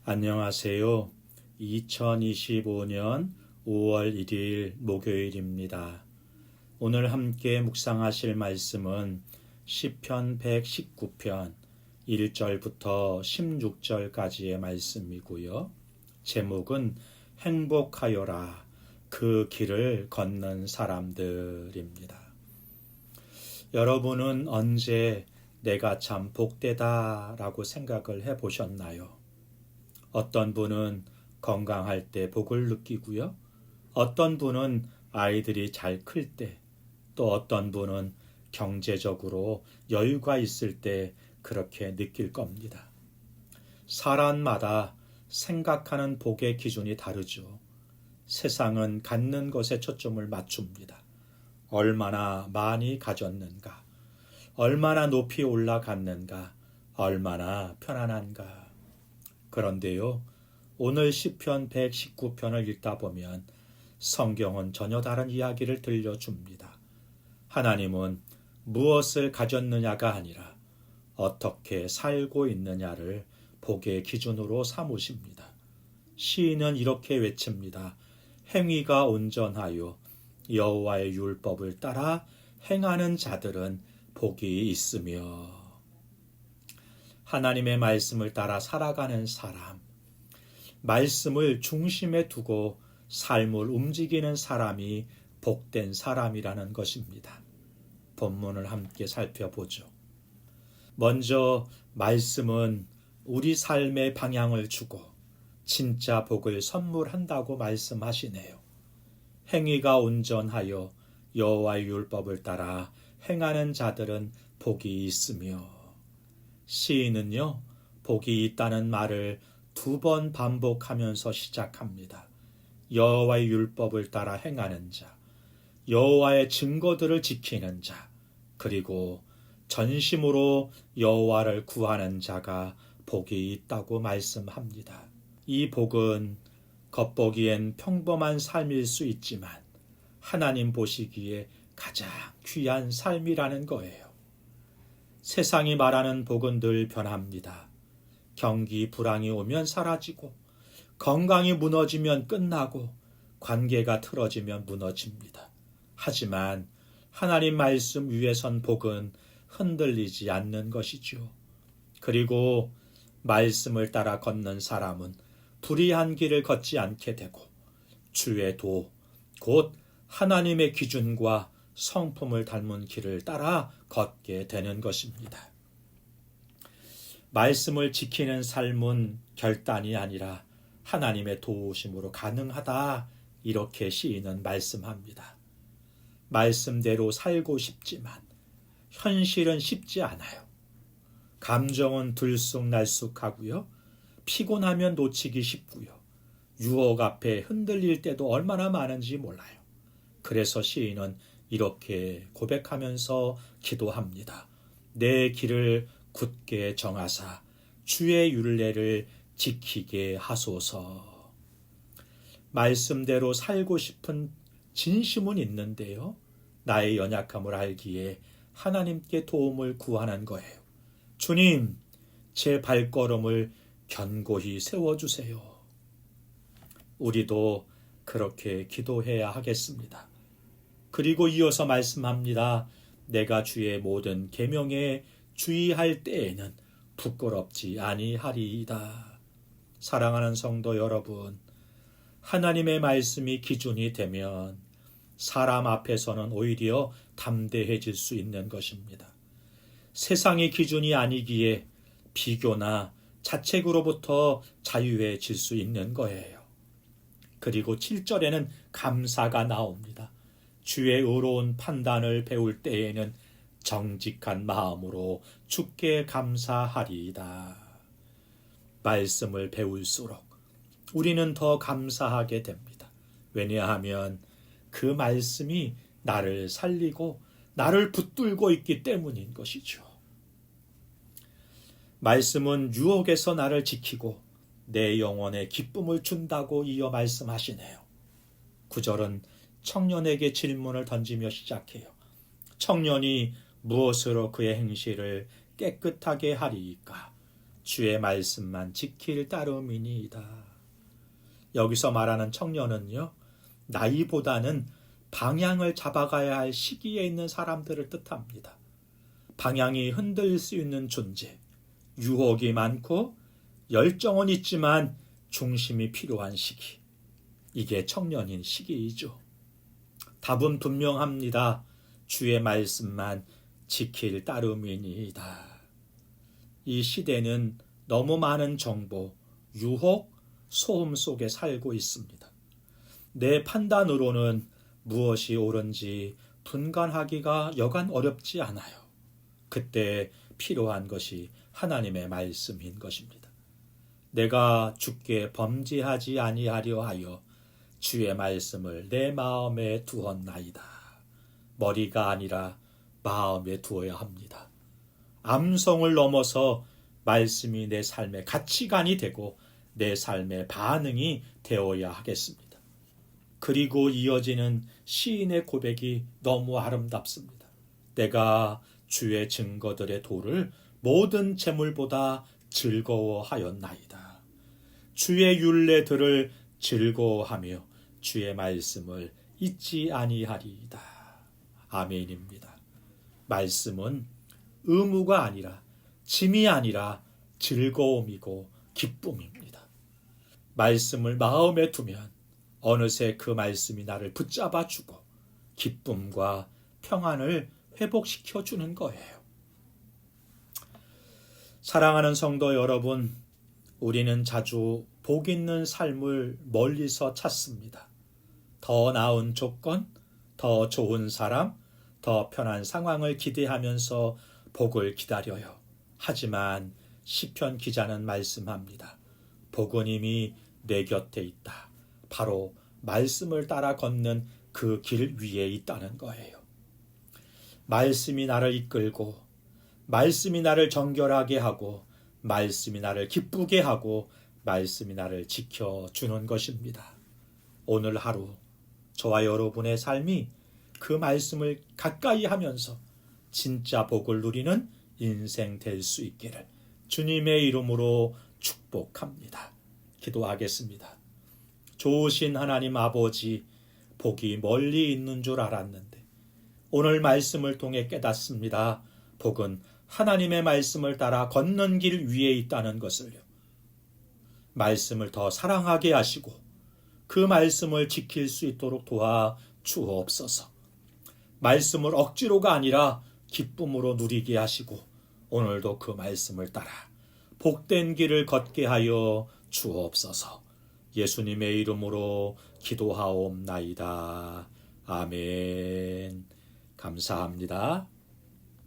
안녕하세요. 2025년 5월 1일 목요일입니다. 오늘 함께 묵상하실 말씀은 시편 119편 1절부터 16절까지의 말씀이고요. 제목은 행복하여라 그 길을 걷는 사람들입니다. 여러분은 언제 내가 참 복되다 라고 생각을 해보셨나요? 어떤 분은 건강할 때 복을 느끼고요. 어떤 분은 아이들이 잘 클 때, 또 어떤 분은 경제적으로 여유가 있을 때 그렇게 느낄 겁니다. 사람마다 생각하는 복의 기준이 다르죠. 세상은 갖는 것에 초점을 맞춥니다. 얼마나 많이 가졌는가, 얼마나 높이 올라갔는가, 얼마나 편안한가. 그런데요, 오늘 시편 119편을 읽다 보면 성경은 전혀 다른 이야기를 들려줍니다. 하나님은 무엇을 가졌느냐가 아니라 어떻게 살고 있느냐를 복의 기준으로 삼으십니다. 시인은 이렇게 외칩니다. 행위가 온전하여 여호와의 율법을 따라 행하는 자들은 복이 있으며. 하나님의 말씀을 따라 살아가는 사람, 말씀을 중심에 두고 삶을 움직이는 사람이 복된 사람이라는 것입니다. 본문을 함께 살펴보죠. 먼저 말씀은 우리 삶의 방향을 주고 진짜 복을 선물한다고 말씀하시네요. 행위가 온전하여 여호와의 율법을 따라 행하는 자들은 복이 있으며. 시인은요, 복이 있다는 말을 2번 반복하면서 시작합니다. 여호와의 율법을 따라 행하는 자, 여호와의 증거들을 지키는 자, 그리고 전심으로 여호와를 구하는 자가 복이 있다고 말씀합니다. 이 복은 겉보기엔 평범한 삶일 수 있지만 하나님 보시기에 가장 귀한 삶이라는 거예요. 세상이 말하는 복은 늘 변합니다. 경기 불황이 오면 사라지고, 건강이 무너지면 끝나고, 관계가 틀어지면 무너집니다. 하지만 하나님 말씀 위에 선 복은 흔들리지 않는 것이죠. 그리고 말씀을 따라 걷는 사람은 불의한 길을 걷지 않게 되고, 주의 도, 곧 하나님의 기준과 성품을 닮은 길을 따라 걷게 되는 것입니다. 말씀을 지키는 삶은 결단이 아니라 하나님의 도우심으로 가능하다, 이렇게 시인은 말씀합니다. 말씀대로 살고 싶지만 현실은 쉽지 않아요. 감정은 들쑥날쑥하고요. 피곤하면 놓치기 쉽고요. 유혹 앞에 흔들릴 때도 얼마나 많은지 몰라요. 그래서 시인은 이렇게 고백하면서 기도합니다. 내 길을 굳게 정하사 주의 율례를 지키게 하소서. 말씀대로 살고 싶은 진심은 있는데요. 나의 연약함을 알기에 하나님께 도움을 구하는 거예요. 주님, 제 발걸음을 견고히 세워주세요. 우리도 그렇게 기도해야 하겠습니다. 그리고 이어서 말씀합니다. 내가 주의 모든 계명에 주의할 때에는 부끄럽지 아니하리이다. 사랑하는 성도 여러분, 하나님의 말씀이 기준이 되면 사람 앞에서는 오히려 담대해질 수 있는 것입니다. 세상의 기준이 아니기에 비교나 자책으로부터 자유해질 수 있는 거예요. 그리고 7절에는 감사가 나옵니다. 주의 의로운 판단을 배울 때에는 정직한 마음으로 주께 감사하리이다. 말씀을 배울수록 우리는 더 감사하게 됩니다. 왜냐하면 그 말씀이 나를 살리고 나를 붙들고 있기 때문인 것이죠. 말씀은 유혹에서 나를 지키고 내 영혼에 기쁨을 준다고 이어 말씀하시네요. 9절은 청년에게 질문을 던지며 시작해요. 청년이 무엇으로 그의 행실을 깨끗하게 하리이까? 주의 말씀만 지킬 따름이니이다. 여기서 말하는 청년은요, 나이보다는 방향을 잡아가야 할 시기에 있는 사람들을 뜻합니다. 방향이 흔들릴 수 있는 존재, 유혹이 많고 열정은 있지만 중심이 필요한 시기. 이게 청년인 시기이죠. 답은 분명합니다. 주의 말씀만 지킬 따름이니이다. 이 시대는 너무 많은 정보, 유혹, 소음 속에 살고 있습니다. 내 판단으로는 무엇이 옳은지 분간하기가 여간 어렵지 않아요. 그때 필요한 것이 하나님의 말씀인 것입니다. 내가 주께 범죄하지 아니하려 하여 주의 말씀을 내 마음에 두었나이다. 머리가 아니라 마음에 두어야 합니다. 암성을 넘어서 말씀이 내 삶의 가치관이 되고 내 삶의 반응이 되어야 하겠습니다. 그리고 이어지는 시인의 고백이 너무 아름답습니다. 내가 주의 증거들의 도를 모든 재물보다 즐거워하였나이다. 주의 율례들을 즐거워하며 주의 말씀을 잊지 아니하리이다. 아멘입니다. 말씀은 의무가 아니라 짐이 아니라 즐거움이고 기쁨입니다. 말씀을 마음에 두면 어느새 그 말씀이 나를 붙잡아 주고 기쁨과 평안을 회복시켜 주는 거예요. 사랑하는 성도 여러분, 우리는 자주 복 있는 삶을 멀리서 찾습니다. 더 나은 조건, 더 좋은 사람, 더 편한 상황을 기대하면서 복을 기다려요. 하지만 시편 기자는 말씀합니다. 복은 이미 내 곁에 있다. 바로 말씀을 따라 걷는 그 길 위에 있다는 거예요. 말씀이 나를 이끌고, 말씀이 나를 정결하게 하고, 말씀이 나를 기쁘게 하고, 말씀이 나를 지켜주는 것입니다. 오늘 하루 저와 여러분의 삶이 그 말씀을 가까이 하면서 진짜 복을 누리는 인생 될 수 있기를 주님의 이름으로 축복합니다. 기도하겠습니다. 좋으신 하나님 아버지, 복이 멀리 있는 줄 알았는데 오늘 말씀을 통해 깨닫습니다. 복은 하나님의 말씀을 따라 걷는 길 위에 있다는 것을요. 말씀을 더 사랑하게 하시고 그 말씀을 지킬 수 있도록 도와 주옵소서. 말씀을 억지로가 아니라 기쁨으로 누리게 하시고 오늘도 그 말씀을 따라 복된 길을 걷게 하여 주옵소서. 예수님의 이름으로 기도하옵나이다. 아멘. 감사합니다.